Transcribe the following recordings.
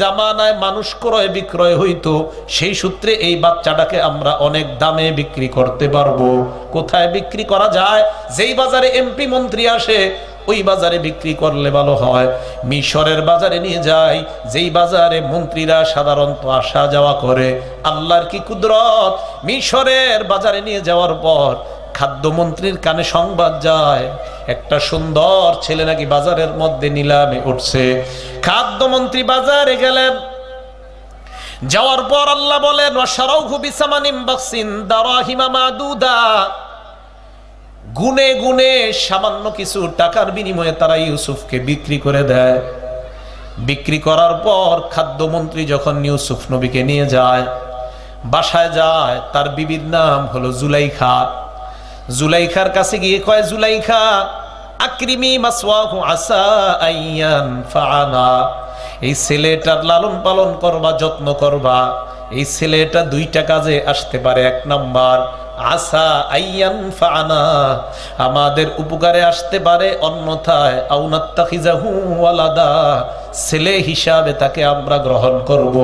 জামানায় মানুষ ক্রয় বিক্রয় হইতো, সেই সূত্রে এই বাচ্চাটাকে আমরা অনেক দামে বিক্রি করতে পারবো। কোথায় বিক্রি করা যায়? যেই বাজারে এমপি মন্ত্রী আসে ওই বাজারে বিক্রি করলে ভালো হয়। মিশরের বাজারে নিয়ে যায়, যেই বাজারে মন্ত্রীরা সাধারণত আসা যাওয়া করে। আল্লাহর কি কুদরত! মিশরের বাজারে নিয়ে যাওয়ার পর খাদ্যমন্ত্রীর কানে সংবাদ যায়, একটা সুন্দর ছেলে নাকি বাজারের মধ্যে নিলামে উঠছে। খাদ্যমন্ত্রী বাজারে গেলেন, যাওয়ার পর আল্লাহ বলেন ওয়াশারাউহু বিসামানিন বাকসিন দারাহিমা মাদুদা, গুনে গুনে সামান্য কিছু টাকার বিনিময়ে তারা ইউসুফকে বিক্রি করে দেয়। বিক্রি করার পর খাদ্যমন্ত্রী যখন ইউসুফ নবীকে নিয়ে যায়, বাসায় যায়, তার বিবির নাম হলো জুলাইখা। জুলাইখার কাছে গিয়ে কয়, জুলাইখা আকরিমি মাসওয়াহু আসা আইয়ান ফাআনা, এই ছেলেটার লালন পালন করবা, যত্ন করবা। এই ছেলেটা দুইটা কাজে আসতে পারে। এক নাম্বার, আসা আইয়ান ফাআনা, আমাদের উপকারে আসতে পারে, অন্যথায় আউনাত্তাখিজাহু ওয়ালাদা, ছেলে হিসাবে তাকে আমরা গ্রহণ করব।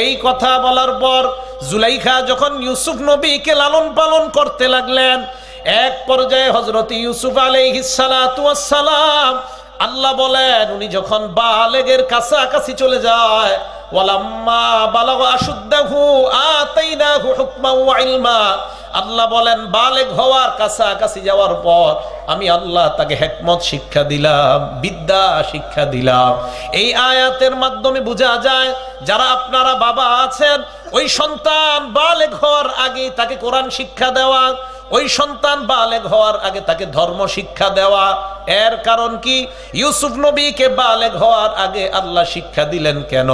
এই কথা বলার পর জুলাইখা যখন ইউসুফ নবীকে লালন পালন করতে লাগলেন, এক পর্যায়ে হযরত ইউসুফ আলাইহিস সালাতু ওয়াস সালাম, আল্লাহ বলেন উনি যখন বালেগের কাছাকাছি চলে যায়, ওয়ালাম্মা বালাগা আশুদ্দাহু আতাইনাহু হুকমান ওয়া ইলমা, আল্লাহ বলেন বালেগ হওয়ার কাছাকাছি যাওয়ার পর আমি আল্লাহ তাকে হিকমত শিক্ষা দিলাম, বিদ্যা শিক্ষা দিলাম। এই আয়াতের মাধ্যমে বোঝা যায়, যারা আপনারা বাবা আছেন, ওই সন্তান বালেগ হওয়ার আগে তাকে কোরআন শিক্ষা দেওয়া, ওই সন্তান বালেগ হওয়ার আগে তাকে ধর্ম শিক্ষা দেওয়া। এর কারণ কি? ইউসুফ নবীকে বালেগ হওয়ার আগে আল্লাহ শিক্ষা দিলেন কেন?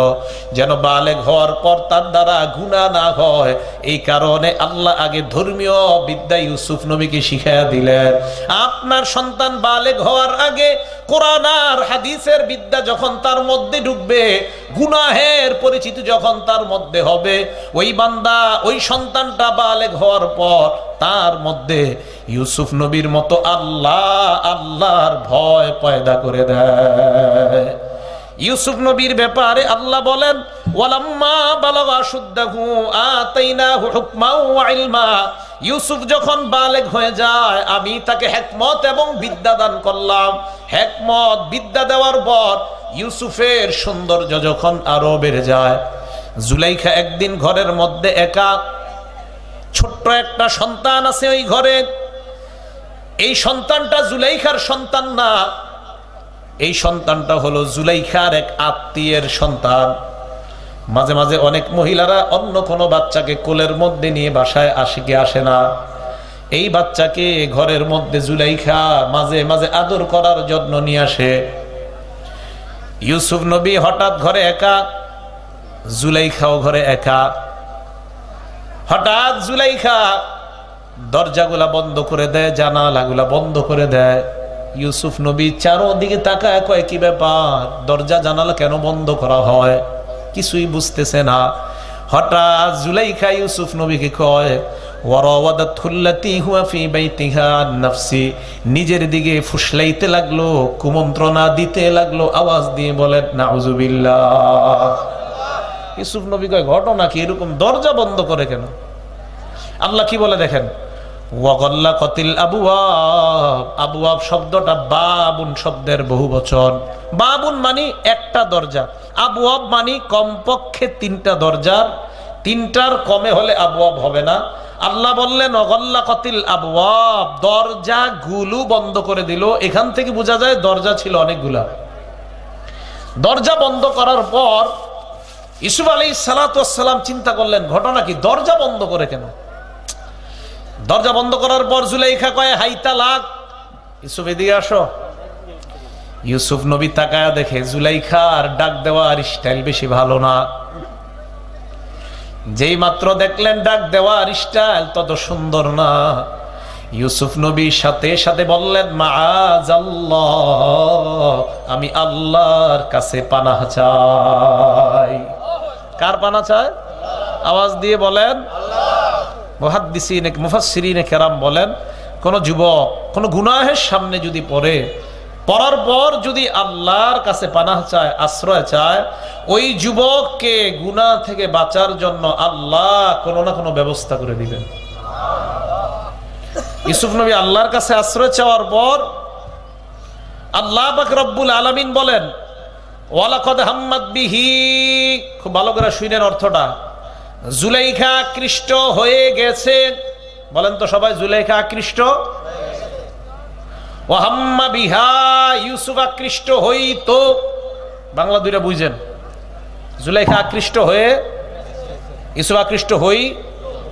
যেন বালেগ হওয়ার পর তার দ্বারা গুনাহ না হয়। এই কারণে আল্লাহ আগে ধর্মীয় বিদ্যা ইউসুফ নবীকে শিখাইয়া দিলেন। আপনার সন্তান বালেগ হওয়ার আগে কোরআন আর হাদিসের বিদ্যা যখন তার মধ্যে ঢুকবে, গুনাহের পরিচিতি যখন তার মধ্যে হবে, ওই বান্দা, ওই সন্তানটা বালেগ হওয়ার পর তার মধ্যে ইউসুফ নবীর মতো আল্লাহর ভয় পয়দা করে দেয়। ইউসুফ নবীর ব্যাপারে আল্লাহ বলেন ওয়ালাম্মা বালাগা আশুদ্দাহু আতাইনাহু হুকমান ওয়া ইলমা, ইউসুফ যখন বালেগ হয়ে যায় আমি তাকে হিকমত এবং বিদ্যা দান করলাম। হিকমত বিদ্যা দেওয়ার পর ইউসুফের সৌন্দর্য যখন আরো বেড়ে যায়, জুলাইখা একদিন ঘরের মধ্যে একা, ছোট্ট একটা সন্তান আছে ওই ঘরে। এই সন্তানটা জুলাইখার সন্তান না, এই সন্তানটা হলো জুলাইখার এক আত্মীয়ের সন্তান। মাঝে মাঝে অনেক মহিলারা অন্য কোনো বাচ্চাকে কোলের মধ্যে নিয়ে বাসায় আসে না, এই বাচ্চাকে ঘরের মধ্যে জুলাইখা মাঝে মাঝে আদর করার জন্য নিয়ে আসে। ইউসুফ নবী হঠাৎ ঘরে একা, জুলাইখাও ঘরে একা। হঠাৎ জুলাইখা দরজাগুলা বন্ধ করে দেয়, জানালাগুলা বন্ধ করে দেয়। ইউসুফ নবী চারদিকে তাকায়, কয় কি ব্যাপার, দরজা জানালা কেন বন্ধ করা হয়? কিছুই বুঝতেছে না। হঠাৎ জুলাইখা ইউসুফ নবীকে কয় ওয়ারাওয়াদাতুল্লাতী হুয়া ফী বাইতিহা আন নাফসি, নিজের দিকে ফুসলাইতে লাগলো, কুমন্ত্রণা দিতে লাগলো, আওয়াজ দিয়ে বলেন নাউযুবিল্লাহ। ইউসুফ নবী কয় ঘটনা কি, এরকম দরজা বন্ধ করে কেন? আল্লাহ কি বলে দেখেন, ওয়াগাল্লাকাতিল আবওয়াব, আবওয়াব শব্দটা বাবুন শব্দের বহুবচন। বাবুন মানে একটা দরজা, আবওয়াব মানে কমপক্ষে তিনটা দরজা, তিনটার কমে হলে আবওয়াব হবে না। আল্লাহ বললেন ওয়াগাল্লাকাতিল আবওয়াব, দরজাগুলো বন্ধ করে দিল। এখান থেকে বোঝা যায় দরজা ছিল অনেকগুলা। দরজা বন্ধ করার পর ইউসুফ আলাইহিস সালাতু ওয়াস সালাম চিন্তা করলেন ঘটনা কি, দরজা বন্ধ করে কেন? দরজা বন্ধ করার পর জুলাইখা কয় হাই তালাক, ইউসুফ এদিকে আসো। ইউসুফ নবী তাকায়া দেখে জুলাইখার ডাক দেওয়ার স্টাইল বেশি ভালো না। যেই মাত্র দেখলেন ডাক দেওয়ার স্টাইল তত সুন্দর না, ইউসুফ নবী সাথে সাথে বললেন মাআযাল্লাহ, আমি আল্লাহর কাছে পানাহ চাই। কার পানাহ চায়? আওয়াজ দিয়ে বলেন আল্লাহ। মুফাসসিরিনে কেরাম বলেন, কোন যুবক কোন গুনাহের সামনে যদি পড়ে পড়ার পর যদি আল্লাহর কাছে পানাহ চায়, আশ্রয় চায়, ওই যুবককে গুনাহ থেকে বাঁচার জন্য আল্লাহ কোনো না কোনো ব্যবস্থা করে দিবেন। ইউসুফ নবী আল্লাহর কাছে আশ্রয় চাওয়ার পর আল্লাহ পাক রব্বুল আলামিন বলেন, ওয়ালাকাদ হাম্মাত বিহি, খুব ভালো করে শুনেন অর্থটা। জুলাইখা আকৃষ্ট হয়ে গেছে, বলেন তো সবাই, জুলাইখা আকৃষ্ট। ওয়া হাম্মা বিহা, ইউসুফ আকৃষ্ট হইতো। বাংলা দুইটা বুঝেন, জুলাইখা আকৃষ্ট হয়ে, ইউসুফ আকৃষ্ট হই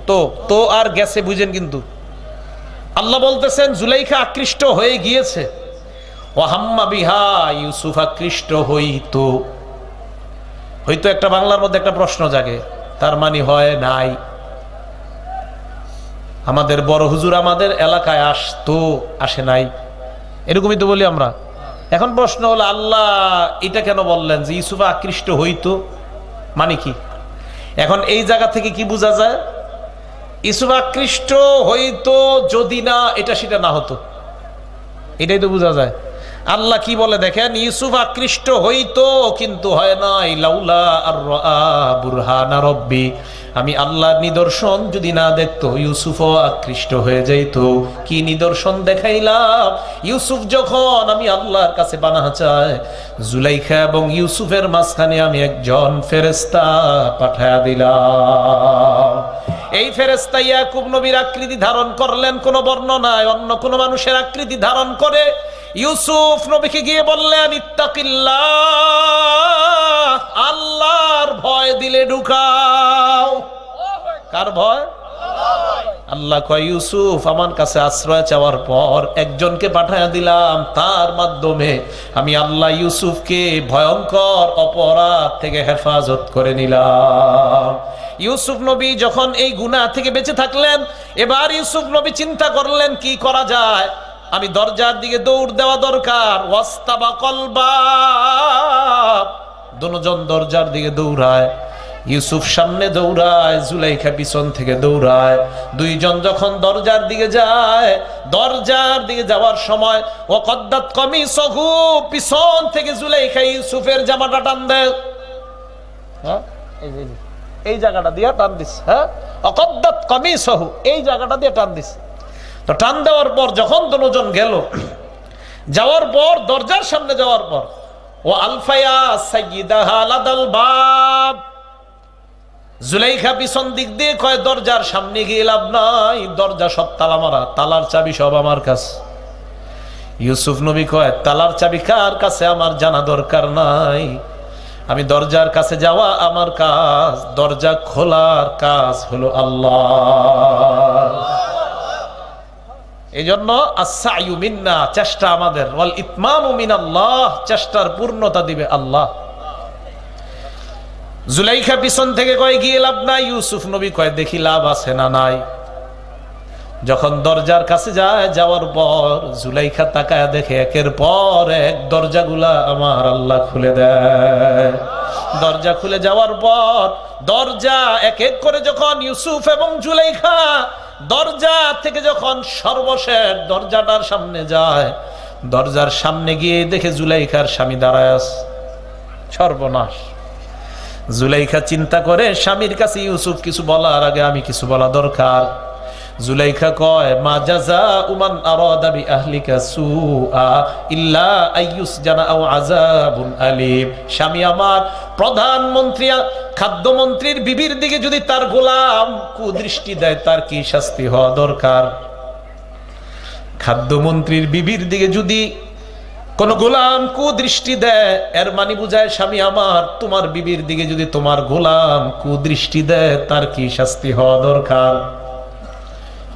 তো, তো আর গেছে বুঝেন। কিন্তু আল্লাহ বলতেছেন জুলাইখা আকৃষ্ট হয়ে গিয়েছে। ওয়া হাম্মা বিহা, ইউসুফ আকৃষ্ট হইতো। হয়তো একটা বাংলার মধ্যে একটা প্রশ্ন জাগে, তার মানে হয় নাই। আমাদের বড় হুজুর আমাদের এলাকায় আসতো, আসে নাই, এরকমই তো বলি আমরা। এখন প্রশ্ন হলো, আল্লাহ এটা কেন বললেন যে ইউসুফ আকৃষ্ট হইতো, মানে কি? এখন এই জায়গা থেকে কি বোঝা যায়? ইউসুফ আকৃষ্ট হইতো যদি না এটা সেটা না হতো, এটাই তো বোঝা যায়। আল্লাহ কি বলে দেখেন, ইউসুফ আকৃষ্ট হইতো কিন্তু হয় নাই। লাউলা আর বুরহানা রব্বি, আমি আল্লাহর নিদর্শন যদি না দেখতো ইউসুফও আকৃষ্ট হয়ে যাইত। কি নিদর্শন দেখাইলাম? ইউসুফ যখন আমি আল্লাহর কাছে পানাহ চায়, জুলাইখা এবং ইউসুফের মাঝখানে আমি একজন ফেরেশতা পাঠায়া দিলাম। এই ফেরেশতা ইয়াকুব নবীর আকৃতি ধারণ করলেন, কোন বর্ণনায় অন্য কোন মানুষের আকৃতি ধারণ করে ইউসুফ নবীকে গিয়ে বললেন, ইত্তাকিল্লাহ, আল্লাহর ভয় দিলে ঢুকাও। কার ভয়? আল্লাহ কয়, ইউসুফ আমার কাছে আশ্রয় চাওয়ার পর একজনকে পাঠায়া দিলাম, তার মাধ্যমে আমি আল্লাহ ইউসুফকে ভয়ঙ্কর অপরাধ থেকে হেফাজত করে নিলাম। ইউসুফ নবী যখন এই গুনাহ থেকে বেঁচে থাকলেন, এবার ইউসুফ নবী চিন্তা করলেন কি করা যায়। আমি দরজার দিকে দৌড় দেওয়া দরকার। ওয়াস্তাবাকাল বাব, দুজন দরজার দিকে দৌড়ায়। ইউসুফ সামনে দৌড়ায়, জুলাইখা পিছন থেকে দৌড়ায়। দুইজন যখন দরজার দিকে যায়, দরজার দিকে যাওয়ার সময় ওয়াকাদ্দাত কামিসহু, পিছন থেকে জুলাইখা ইউসুফের জামাটা টান দেয়। হ্যাঁ, এই জায়গাটা দিয়ে টান দিস। হ্যাঁ, ওয়াকাদ্দাত কামিসহু, এই জায়গাটা দিয়ে টান দিস। তো টান দেওয়ার পর যখন দুজন গেল, যাওয়ার পর দরজার সামনে যাওয়ার পর ও আলফায়া সাইয়্যিদাহা লাদাল বাব, জুলাইখা পিছন দিক দিয়ে কয়, দরজার সামনে গিয়ে লাভ নাই, দরজা সব তালা মারা, তালার চাবি সব আমার কাছে। ইউসুফ নবী কয়, তালার চাবি কার কাছে আমার জানা দরকার নাই, আমি দরজার কাছে যাওয়া আমার কাজ, দরজা খোলার কাজ হলো আল্লাহ। এই জন্য আস-সা'য়ু মিন্না, চেষ্টা আমাদের, ওয়াল ইতমামু মিনাল্লাহ, চেষ্টার পূর্ণতা দিবে আল্লাহ। জুলাইখা পিছন থেকে কয় গিয়ে লাভ নাই, ইউসুফ নবী কয় দেখি লাভ আছে না নাই। যখন দরজার কাছে যায়, যাওয়ার পর জুলাইখা তাকায় দেখে একের পর এক দরজাগুলা আমার আল্লাহ খুলে দেয়। দরজা খুলে যাওয়ার পর দরজা এক এক করে যখন ইউসুফ এবং জুলাইখা দরজা থেকে যখন সর্বশেষ দরজাটার সামনে যায়, দরজার সামনে গিয়ে দেখে জুলাইখার স্বামী দাঁড়ায় আছে। সর্বনাশ। জুলাইখা চিন্তা করে স্বামীর কাছে ইউসুফ কিছু বলার আগে আমি কিছু বলা দরকার। জুলাইখা কয়, মা জাযাউ মান আরাদা বি আহলিকা সুআ ইল্লা আইয়ুসজানা আও আযাবুন আলীম। স্বামী আমার প্রধানমন্ত্রী, খাদ্যমন্ত্রীর বিবির দিকে যদি তার গোলাম কুদৃষ্টি দেয়, তার কি শাস্তি হওয়া দরকার? খাদ্যমন্ত্রীর বিবির দিকে যদি কোন গোলাম কুদৃষ্টি দেয়, এর মানে বুঝায় স্বামী আমার তোমার বিবির দিকে যদি তোমার গোলাম কুদৃষ্টি দেয়, তার কি শাস্তি হওয়া দরকার?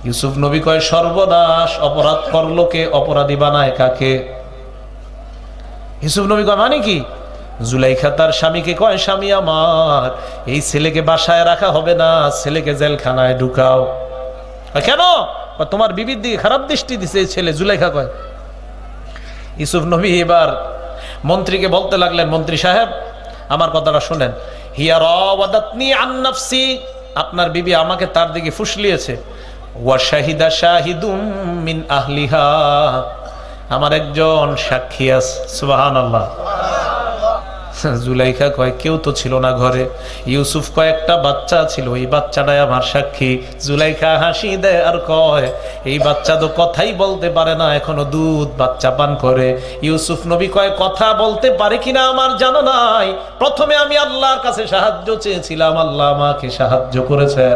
ইউসুফ নবী কয়, সর্বনাশ, অপরাধ করলো কে, অপরাধী বানায় কাকে? ইউসুফ নবী কয় মানে কি? জুলাইখা তার স্বামীকে কয়, স্বামী আমার এই ছেলেকে বাসায় রাখা হবে না, ছেলেকে জেলখানায় ঢুকাও। কেন? তোমার বিবির দিকে খারাপ দৃষ্টি দিছে এই ছেলে। জুলাইখা কয়। ইউসুফ নবী এবার মন্ত্রীকে বলতে লাগলেন, মন্ত্রী সাহেব আমার কথাটা শুনেন। হিয়া রাওয়াদাতনি আন নাফসি, আপনার বিবি আমাকে তার দিকে ফুসলিয়েছে। ওয়া শাহিদা শাহিদুম মিন আহলিহা, আমার একজন সাক্ষী আছে, সুবহানাল্লাহ। জুলাইখা কয় কেউ তো ছিল না ঘরে, ইউসুফ কয় একটা বাচ্চা ছিল, এই বাচ্চাটাই আমার সাক্ষী। জুলাইখা হাসি দেয় আর কয় এই বাচ্চা তো কথাই বলতে পারে না, এখনো দুধ বাচ্চা পান করে। ইউসুফ নবী কয় কথা বলতে পারে কিনা আমার জানা নাই, প্রথমে আমি আল্লাহর কাছে সাহায্য চেয়েছিলাম, আল্লাহ আমাকে সাহায্য করেছেন।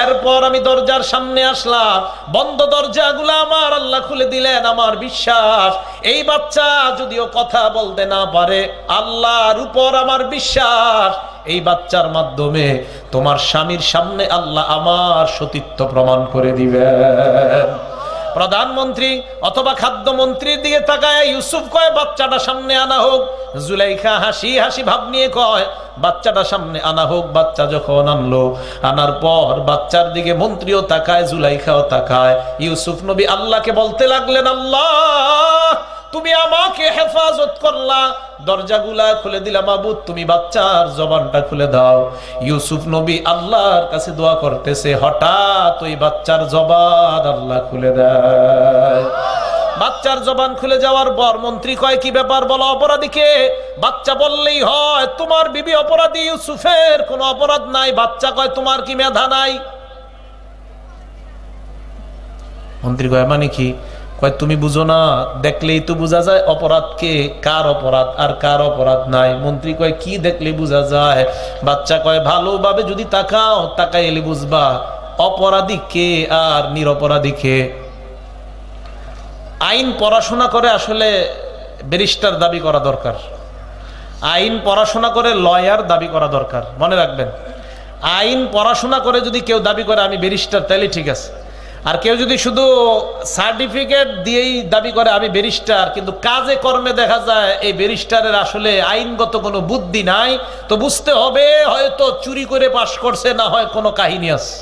এরপর আমি দরজার সামনে আসলাম, বন্ধ দরজাগুলো আমার আল্লাহ খুলে দিলেন। আমার বিশ্বাস এই বাচ্চা যদিও কথা বলতে না পারে, আল্লাহর উপর আমার বিশ্বাস এই বাচ্চার মাধ্যমে তোমার স্বামীর সামনে আল্লাহ আমার সতীত্ব প্রমাণ করে দিবেন। প্রধানমন্ত্রী অথবা খাদ্যমন্ত্রীর দিকে তাকায় ইউসুফ কয় বাচ্চাটা সামনে আনা হোক। জুলাইখা হাসি হাসি ভাব নিয়ে কয় বাচ্চাটা সামনে আনা হোক। বাচ্চা যখন আনলো, আনার পর বাচ্চার দিকে মন্ত্রীও তাকায়, জুলাইখাও তাকায়। ইউসুফ নবী আল্লাহকে বলতে লাগলেন, আল্লাহ তুমি আমাকে হেফাজত করলা, দরজাগুলা খুলে দিলা, মাবুদ তুমি বাচ্চার জবানটা খুলে দাও। ইউসুফ নবী আল্লাহর কাছে দোয়া করতেছে, হঠাৎ ওই বাচ্চার জবান আল্লাহ খুলে দেয়। বাচ্চার জবান খুলে যাওয়ার পর মন্ত্রী কয় কি ব্যাপার বলো অপরাধীকে? বাচ্চা বললেই হয় তোমার বিবি অপরাধী, ইউসুফের কোনো অপরাধ নাই। বাচ্চা কয় তোমার কি মেধা নাই? মন্ত্রী কয় মানে কি? কয় তুমি বুঝো না, দেখলেই তো বোঝা যায় অপরাধ কে, কার অপরাধ আর কার অপরাধ নাই। মন্ত্রী কয় কি দেখলে বোঝা যায়? বাচ্চা কয় ভালোভাবে যদি তাকাও, তাকাইলে বুঝবা অপরাধী কে আর নিরপরাধী কে। আইন পড়াশোনা করে আসলে ব্যারিস্টার দাবি করা দরকার, আইন পড়াশোনা করে লয়ার দাবি করা দরকার। মনে রাখবেন, আইন পড়াশোনা করে যদি কেউ দাবি করে আমি ব্যারিস্টার, তাইলে ঠিক আছে। আর কেউ যদি শুধু সার্টিফিকেট দিয়েই দাবি করে আমি ব্যারিস্টার, কিন্তু কাজে কর্মে দেখা যায় এই ব্যারিস্টারের আসলে আইনগত কোনো বুদ্ধি নাই, তো বুঝতে হবে হয়তো চুরি করে পাশ করছে, না হয় কোনো কাহিনী আছে,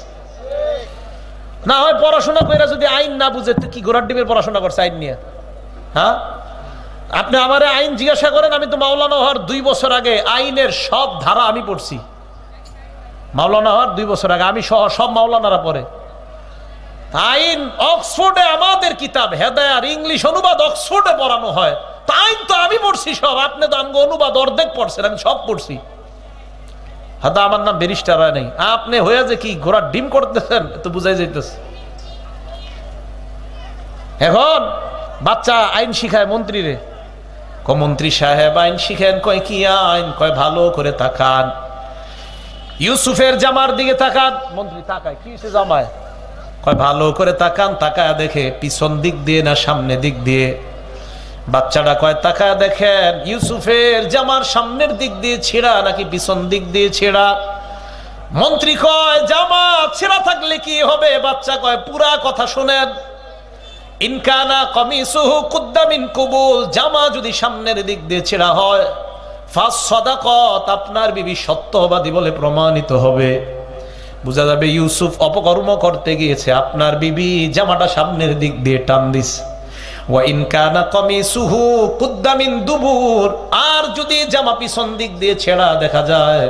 না হয় পড়াশোনা করে যদি আইন না বুঝে কি ঘোড়ার ডিমের পড়াশোনা করছে আইন নিয়ে। হ্যাঁ, আপনি আমার আইন জিজ্ঞাসা করেন, আমি তো মাওলানা হওয়ার 2 বছর আগে আইনের সব ধারা আমি পড়ছি। মাওলানা হওয়ার 2 বছর আগে আমি সহ সব মাওলানারা পড়ে আইন অক্সফোর্ডে আমাদের কিতাব হেদায়ার ইংলিশ অনুবাদ অক্সফোর্ডে পড়ানো হয়, তা আইন তো আমি পড়ছি সব। আপনি তো আমাকে অনুবাদ অর্ধেক পড়ছেন, আমি সব পড়ছি। হাদা আমার নাম ব্যারিস্টার হয় নাই, আপনি হয়ে যে কি ঘোড়ার ডিম করতেছেন তো বুঝাই যাইতেছে। এখন বাচ্চা আইন শিখায় মন্ত্রী রে, মন্ত্রী সাহেব আইন শিখেন। কয় কি আইন? কয় ভালো করে তাকান, ইউসুফের জামার দিকে তাকান। মন্ত্রী তাকায়, কি সে জামায়? কয় ভালো করে তাকান। তাকায় দেখে পিছন দিক দিয়ে না সামনে দিক দিয়ে। বাচ্চাটা কয় তাকায় দেখেন ইউসুফের জামার সামনের দিক দিয়ে ছেঁড়া নাকি পিছন দিক দিয়ে ছেঁড়া? মন্ত্রী কয় জামা ছেঁড়া থাকলে কি হবে? বাচ্চা কয় পুরা কথা শোনেন, ইনকানা কমিসুহু কুদ্দা মিন কুবুল, জামা যদি সামনের দিক দিয়ে ছেঁড়া হয় ফাস সাদাকাত, আপনার বিবি সত্যবাদী বলে প্রমাণিত হবে। বুঝা যাবে ইউসুফ অপকর্ম করতে গিয়েছে, আপনার বিবি জামাটা সামনের দিক দিয়ে টান দিস। ওয়া ইন কানা কমিসুহু কুদ্দা মিন দুবুর, আর যদি জামা পিছন দিক দিয়ে ছেঁড়া দেখা যায়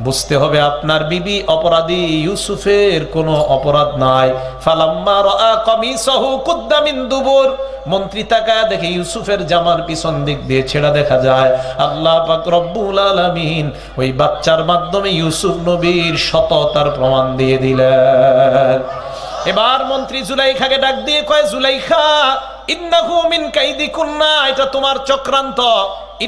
বুঝতে হবে আপনার বিবি অপরাধী, ইউসুফের কোনো অপরাধ নাই। ফালাম্মা রাআ কমিসহু কুদ্দা মিন দুবুর, মন্ত্রী তাকায় দেখে ইউসুফের জামার পিছন দিক দিয়ে ছেঁড়া দেখা যায়। আল্লাহ পাক রব্বুল আলামিন ওই বাচ্চার মাধ্যমে ইউসুফ নবীর সততার প্রমাণ দিয়ে দিলেন। এবার মন্ত্রী জুলাইখাকে ডাক দিয়ে কয়, জুলাইখা ইন্নাহু মিন কাইদিকুন্না, এটা তোমার চক্রান্ত।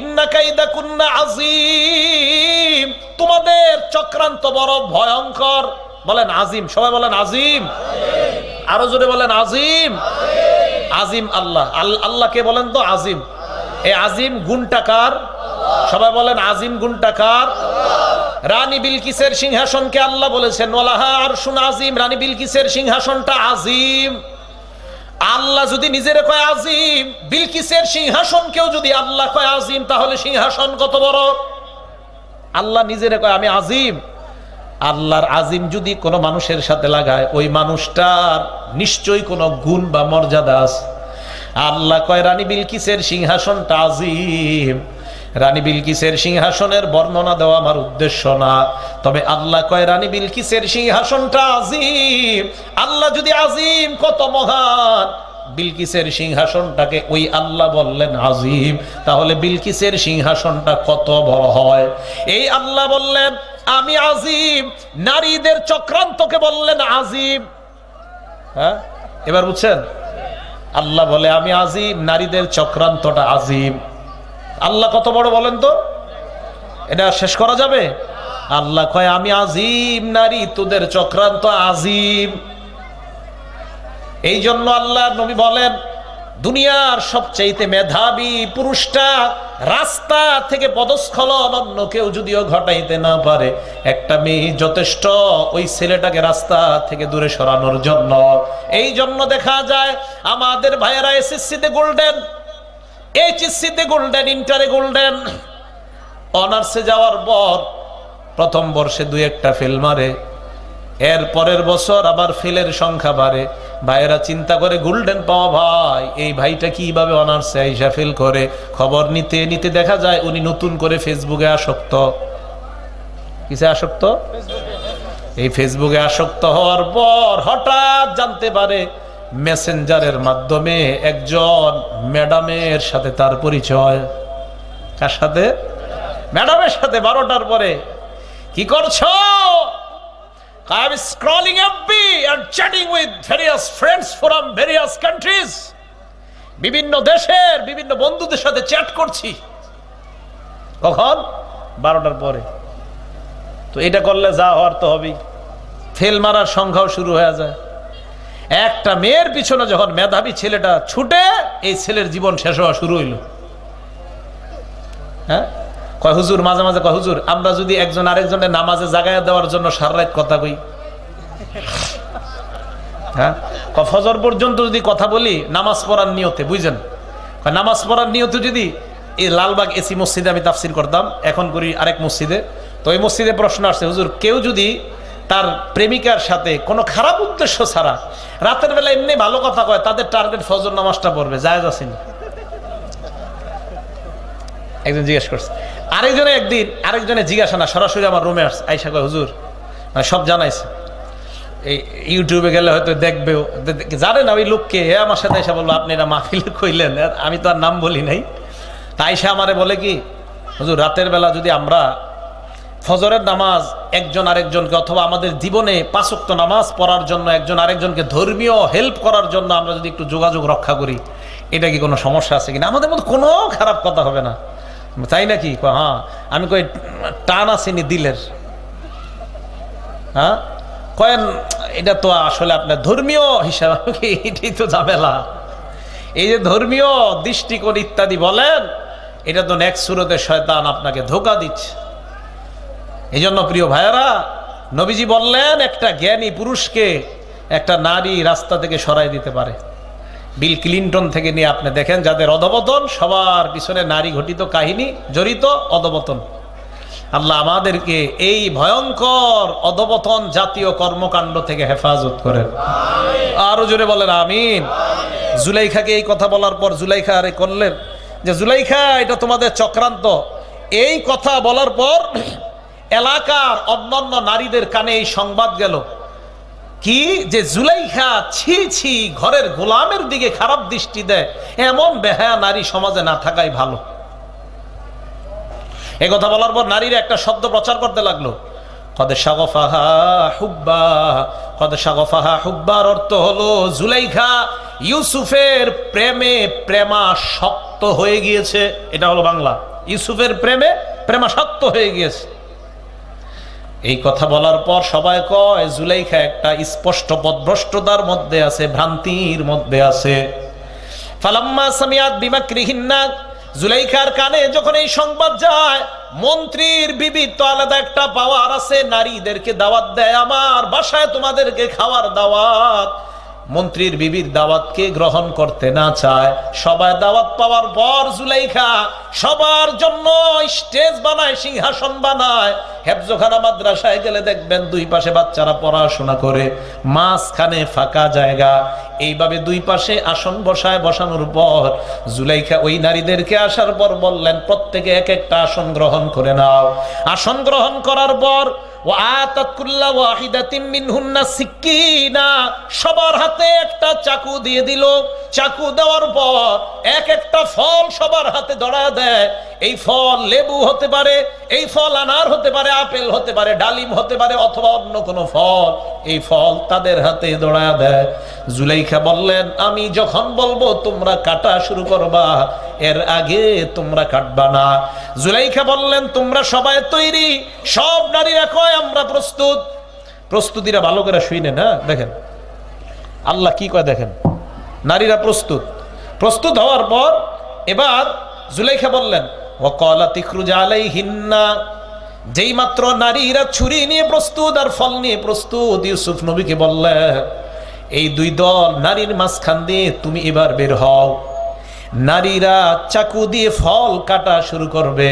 ইন্না কাইদাকুন্না আযীম, তোমাদের চক্রান্ত বড় ভয়ঙ্কর। বলেন আজিম, সবাই বলেন আজিম, আরো জোরে বলেন আজিম। আজিম আল্লাহ, আল্লাহকে বলেন তো আজিম। এই আজিম গুণটা কার? সবাই বলেন আজিম গুণটা কার? রানী বিলকিসের সিংহাসনকে আল্লাহ বলেছেন ওয়ালাহা আরশুন আজিম, রানী বিলকিসের সিংহাসনটা আজিম। আল্লাহ যদি নিজের কয় আজিম, বিলকিসের সিংহাসনকেও যদি আল্লাহ কয় আজিম, তাহলে সিংহাসন কত বড়? আল্লাহ নিজের কয় আমি আজিম। আল্লাহর আজিম যদি কোনো মানুষের সাথে লাগায়, ওই মানুষটার নিশ্চয়ই কোনো গুণ বা মর্যাদা আছে। আল্লাহ কয় রানী বিলকিসের সিংহাসনটা আজিম। রানী বিলকিসের সিংহাসনের বর্ণনা দেওয়া আমার উদ্দেশ্য না, তবে আল্লাহ কয় রানী বিলকিসের সিংহাসনটা আজিম। আল্লাহ যদি আজিম, কত মহান, বিলকিসের সিংহাসনটাকে ওই আল্লাহ বললেন আজিম, তাহলে বিলকিসের সিংহাসনটা কত বড় হয়? এই আল্লাহ বললেন আমি আজিম, নারীদের চক্রান্তকে বললেন আজিম। হ্যাঁ, এবার বুঝছেন? আল্লাহ বলে আমি আজিম, নারীদের চক্রান্তটা আজিম। আল্লাহ কত বড় বলেন তো? এটা শেষ করা যাবে? আল্লাহ কয় আমি আজিম, নারী তোদের চক্রান্ত আজিম। এই জন্য আল্লাহ নবী বলেন দুনিয়ার সবচাইতে মেধাবী পুরুষটা রাস্তা থেকে পদস্খলন অন্য কেউ যদিও ঘটাইতে না পারে, একটা মেয়ে যথেষ্ট ওই ছেলেটাকে রাস্তা থেকে দূরে সরানোর জন্য। এই জন্য দেখা যায় আমাদের ভাইয়েরা এসএসসিতে গোল্ডেন, এইচএসসিতে গোল্ডেন, ইন্টারে গোল্ডেন, অনার্সে যাওয়ার পর প্রথম বর্ষে 2-1টা ফেল মারে, এর পরের বছর আবার ফেলের সংখ্যা বাড়ে। ভাইয়েরা চিন্তা করে গোল্ডেন পাওয়া ভাই, এই ভাইটা কিভাবে অনার্সে আইসা ফেল করে? খবর নিতে নিতে দেখা যায় উনি নতুন করে ফেসবুকে আসক্ত। কিসে আসক্ত? এই ফেসবুকে আসক্ত হওয়ার পর হঠাৎ জানতে পারে মেসেঞ্জারের মাধ্যমে একজন ম্যাডামের সাথে তার পরিচয়। কার সাথে? ম্যাডামের সাথে। 12টার পরে কি করছো? I am scrolling FB and chatting with various friends from various countries. বিভিন্ন দেশের বিভিন্ন বন্ধুদের সাথে চ্যাট করছি। কখন? 12টার পরে। তো এটা করলে যা হওয়ার তো হবেই। ফেল মারার সংখ্যাও শুরু হয়ে যায়। একটা মেয়ের পিছনে যখন মেধাবী ছেলেটা ছুটে, এই ছেলের জীবন শেষ হওয়া শুরু হইল। হ্যাঁ, কয় হুজুর, মাঝে মাঝে কয় হুজুর আমরা যদি একজন আরেকজনের নামাজে জাগায় দেওয়ার জন্য সারা রাত কথা কই, হ্যাঁ ফজর পর্যন্ত যদি কথা বলি নামাজ পড়ার নিয়তে, বুঝছেন? নামাজ পড়ার নিয়তে যদি এই লালবাগ এসি মসজিদে আমি তাফসির করতাম, এখন করি আরেক মসজিদে। তো এই মসজিদে প্রশ্ন আসছে, হুজুর কেউ যদি তার প্রেমিকার সাথে কোনো খারাপ উদ্দেশ্য ছাড়া রাতের বেলা এমনি ভালো কথা কয়, তাদের টার্গেট ফজর নামাজটা পড়বে, জায়েজ আছে না? একজন জিজ্ঞেস করছে। আরেকজনে একদিন আরেকজনে জিজ্ঞাসা না, সরাসরি আমার রুমে আসছে, আইসা কয় হুজুর সব জানাইছে, এই ইউটিউবে গেলে হয়তো দেখবে, জানে না ওই লোককে। হে আমার সাথে এসে বলবো আপনি এটা মাহফিলে কইলেন, আমি তো আর নাম বলি নাই। তাই সে আমারে বলে কি, হুজুর রাতের বেলা যদি আমরা ফজরের নামাজ একজন আরেকজনকে, অথবা আমাদের জীবনে 5 ওয়াক্ত নামাজ পড়ার জন্য একজন আরেকজনকে ধর্মীয় হেল্প করার জন্য আমরা যদি একটু যোগাযোগ রক্ষা করি, এটা কি কোনো সমস্যা আছে কিনা? আমাদের মধ্যে কোনো খারাপ কথা হবে না, তাই নাকি? হ্যাঁ। আমি কই টান আসেনি দিলের? হ্যাঁ, কয়েন এটা তো আসলে আপনার ধর্মীয় হিসাব, এটাই তো ঝামেলা। এই যে ধর্মীয় দৃষ্টিকোণ ইত্যাদি বলেন, এটা তো নেক্সট সুরতে শয়তান আপনাকে ধোঁকা দিচ্ছে। এই জন্য প্রিয় ভাইয়েরা, নবীজি বললেন একটা জ্ঞানী পুরুষকে একটা নারী রাস্তা থেকে সরাই দিতে পারে। বিল ক্লিনটন থেকে নিয়ে আপনি দেখেন, যাদের অধপতন সবার পিছনে নারী ঘটিত কাহিনী জড়িত, অধপতন। আল্লাহ আমাদেরকে এই ভয়ঙ্কর অধপতন জাতীয় কর্মকাণ্ড থেকে হেফাজত করেন। আরো জোরে বলেন আমিন। জুলাইখাকে এই কথা বলার পর জুলাইখা আরে করলেন যে জুলাইখা এটা তোমাদের চক্রান্ত। এই কথা বলার পর এলাকার অন্যান্য নারীদের কানে এই সংবাদ গেল কি, যে জুলাইখা ছি ছি, ঘরের গোলামের দিকে খারাপ দৃষ্টি দেয়, এমন বেহায়া নারী সমাজে না থাকাই ভালো। এই কথা বলার পর নারীরা একটা শব্দ প্রচার করতে লাগলো, কদ শাগফাহা হুব্বা। কদ শাগফাহা হুব্বার অর্থ হলো জুলাইখা ইউসুফের প্রেমে প্রেমাসক্ত হয়ে গিয়েছে। এটা হলো বাংলা, ইউসুফের প্রেমে প্রেমাসক্ত হয়ে গিয়েছে। এই কথা বলার পর সবাই কয় জুলাইখা একটা স্পষ্ট পথভ্রষ্টতার মধ্যে আছে, ভ্রান্তির মধ্যে আছে। ফালাম্মা সামিয়াত বিমাকরিহিন্না, জুলাইখার কানে যখন এই সংবাদ যায়, মন্ত্রীর বিবি তো আলাদা একটা পাওয়ার আছে, নারীদেরকে দাওয়াত দেয়, আমার বাসায় তোমাদেরকে খাওয়ার দাওয়াত। মন্ত্রীর বিবির দাওয়াতকে গ্রহণ করতে না চায়। সবাই দাওয়াত পাওয়ার পর জুলাইখা সবার জন্য স্টেজ বানায়, সিংহাসন বানায়। হেফজখানা মাদ্রাসায় গেলে দেখবেন দুই পাশে বাচ্চারা পড়াশোনা করে, মাঝখানে ফাঁকা জায়গা। এইভাবে দুই পাশে আসন বসায়, বসানোর পর জুলাইখা ওই নারীদেরকে আসার পর বললেন প্রত্যেকে এক একটা আসন গ্রহণ করে নাও। আসন গ্রহণ করার পর ওয়া আতাত কুল্লা ওয়াহিদাতিন মিনহুন্না সিকিনা, সবার হাতে একটা চাকু দিয়ে দিল। চাকু দেওয়ার পর এক একটা ফল সবার হাতে ধরা দেয়। এই ফল লেবু হতে পারে, এই ফল আনার হতে পারে, আপেল হতে পারে, ডালিম হতে পারে, অথবা অন্য কোনো ফল। এই ফল তাদের হাতে ধরা দেয়। জুলাইখা বললেন, আমি যখন বলবো তোমরা কাটা শুরু করবা, এর আগে তোমরা কাটবা না। জুলাইখা বললেন, তোমরা সবাই তৈরি? সব নারীরা কয় আমরা প্রস্তুত। প্রস্তুতিরা ভালো করে শুনে না, দেখেন আল্লাহ কি কয়, দেখেন নারীরা প্রস্তুত। প্রস্তুত হওয়ার পর এবার জুলাইখা বললেন, ওয়াকালাত ইখরুজ আলাইহিন্না, যেই মাত্র নারীরা ছুরি নিয়ে প্রস্তুত আর ফল নিয়ে প্রস্তুত, ইউসুফ নবীকে বললেন, এই দুই দল নারীর মাঝখান দিয়ে তুমি এবার বের হও। নারীরা চাকু দিয়ে ফল কাটা শুরু করবে।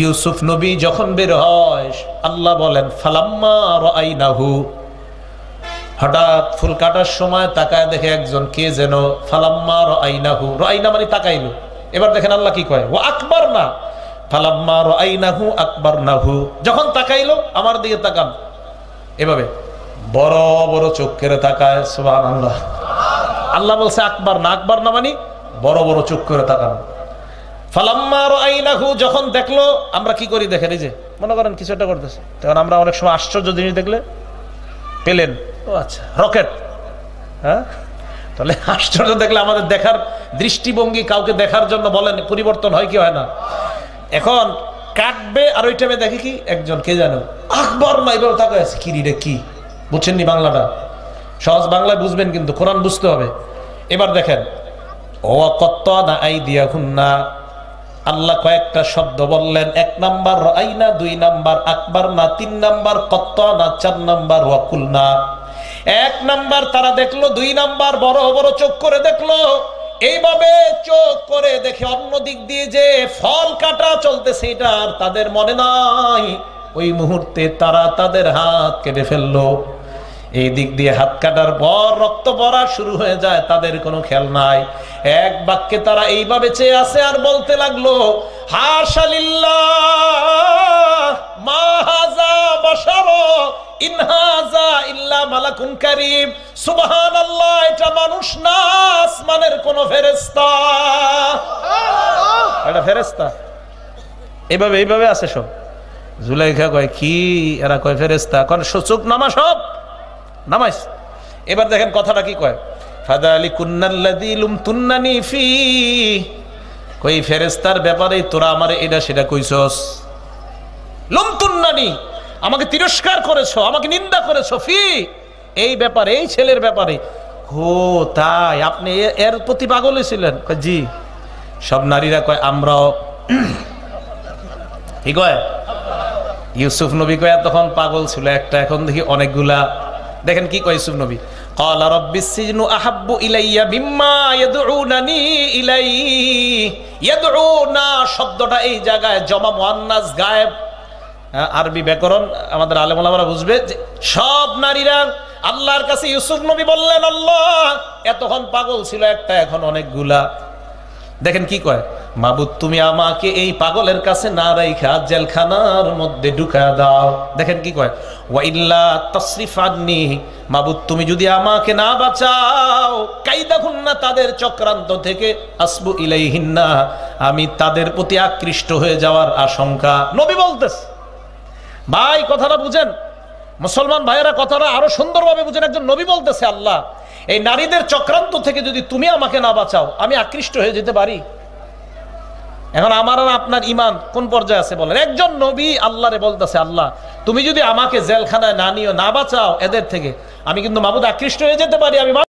ইউসুফ নবী যখন বের হয়, আল্লাহ বলেন ফালাম্মা রাআইনাহু, হঠাৎ ফুল কাটার সময় তাকায় দেখে একজন কে যেন, ফালাম্মা রাআইনাহু, রাআইনা মানে তাকাইলো। এবার দেখেন আল্লাহ কি কয়, ওয়া আকবারনা, ফালাম্মা রাআইনাহু আকবারনাহু, যখন তাকাইলো আমার দিকে তাকান, এভাবে বড় বড় চোখ করে তাকায়। সুবহানাল্লাহ। আল্লাহ বলছে আকবার না, আকবার না মানে বড় বড় চোখ করে তাকান। ফালাম্মা রাআইনাহু, যখন দেখলো, আমরা কি করি দেখেন, এই যে মনে করেন কিছু একটা করতেছে, তখন আমরা অনেক সময় আশ্চর্য জিনিস দেখলে, প্লেন, ও আচ্ছা রকেট, হ্যাঁ, তাহলে আশ্চর্য দেখলে আমাদের দেখার দৃষ্টিভঙ্গি কাউকে দেখার জন্য বলেন পরিবর্তন হয় কি হয় না? এখন কাটবে আর ওই টাইমে দেখে কি একজন কে জানো আকবর না, এবার তাকায় আছে, কি রে কি, বুঝছেননি বাংলাটা? সহজ বাংলায় বুঝবেন কিন্তু কোরআন বুঝতে হবে। এবার দেখেন, ও কত্তানা আইদিয়াহুন্না, আল্লাহ কয়েকটা শব্দ বললেন। 1 নাম্বার রাআইনা, 2 নাম্বার আকবারনা, 3 নাম্বার কত্তানা, 4 নাম্বার ওয়াকুলনা। 1 নাম্বার তারা দেখলো, 2 নাম্বার বড় বড় চোখ করে দেখলো। এইভাবে চোখ করে দেখে অন্য দিক দিয়ে যে ফল কাটা চলতেছে এটা আর তাদের মনে নাই। ওই মুহূর্তে তারা তাদের হাত কেটে ফেললো। এই দিক দিয়ে হাত কাটার পর রক্ত পড়া শুরু হয়ে যায়, তাদের কোনো খেয়াল নাই। এক বাক্যে তারা এইভাবে চেয়ে আছে আর বলতে লাগলো, হাশা লিল্লাহ মা হাযা বাশার ইন হাযা ইল্লা মালাকুন কারীম, সুবহানাল্লাহ, এটা মানুষ না, আসমানের কোন ফেরেশতা। এটা ফেরেশতা। এইভাবে আছে সব। জুলাইখা কয় কি, এরা কয় ফেরেশতা, কোন চোখ নামা, সব নামাইস। এবার দেখেন কথাটা কি কয়, ফাযালিকুন্নাল্লাযী লুমতুন্নানি ফি, কই ফেরেশতার ব্যাপারে তোরা আমারে এটা সেটা কইছস, লুমতুন্নানি আমাকে তিরস্কার করেছো, আমাকে নিন্দা করেছো, ফি এই ব্যাপারে, এই ছেলের ব্যাপারে। ও তাই, আপনি এর প্রতি পাগল ছিলেন? জি। সব নারীরা কয় আমরাও। কি কয়? ইউসুফ নবী কয় তখন পাগল ছিল একটা, এখন দেখি অনেকগুলা। দেখেন কি কয় ইউসুফ নবী, ক্বালা রাব্বিস সিজনু আহাব্বু ইলাইয়া মিম্মা ইয়াদউনানি ইলাইহি। ইয়াদউনা শব্দটা এই জায়গায় জমা মুয়ান্নাস গায়েব। আরবি ব্যাকরণ আমাদের আলেম ওলামারা বুঝবে যে সব নারীরা আল্লাহর কাছে, ইউসুফ নবী বললেন আল্লাহ এতক্ষণ পাগল ছিল একটা, এখন অনেকগুলা। দেখেন কি কয়, মাবুদ তুমি আমাকে এই পাগলের কাছে না রাইখা জেলখানার মধ্যে ঢুকা দাও। দেখেন কি কয়, ওয়া ইল্লা তাসরিফ আন্নি, মাবুদ তুমি যদি আমাকে না বাঁচাও, কাইদাহুন্না তাদের চক্রান্ত থেকে, আসবু ইলাইহিন্না আমি তাদের প্রতি আকৃষ্ট হয়ে যাওয়ার আশঙ্কা। নবী বলতেছে, ভাই কথাটা বুঝেন, মুসলমান ভাইয়েরা কথাটা আরো সুন্দরভাবে বুঝেন। একজন নবী বলতেছে আল্লাহ এই নারীদের চক্রান্ত থেকে যদি তুমি আমাকে না বাঁচাও আমি আকৃষ্ট হয়ে যেতে পারি। এখন আমার আর আপনার ইমান কোন পর্যায়ে আছে বলেন? একজন নবী আল্লাহরে বলতেছে আল্লাহ তুমি যদি আমাকে জেলখানায় না নিও, না বাঁচাও এদের থেকে, আমি কিন্তু মাবুদ আকৃষ্ট হয়ে যেতে পারি, আমি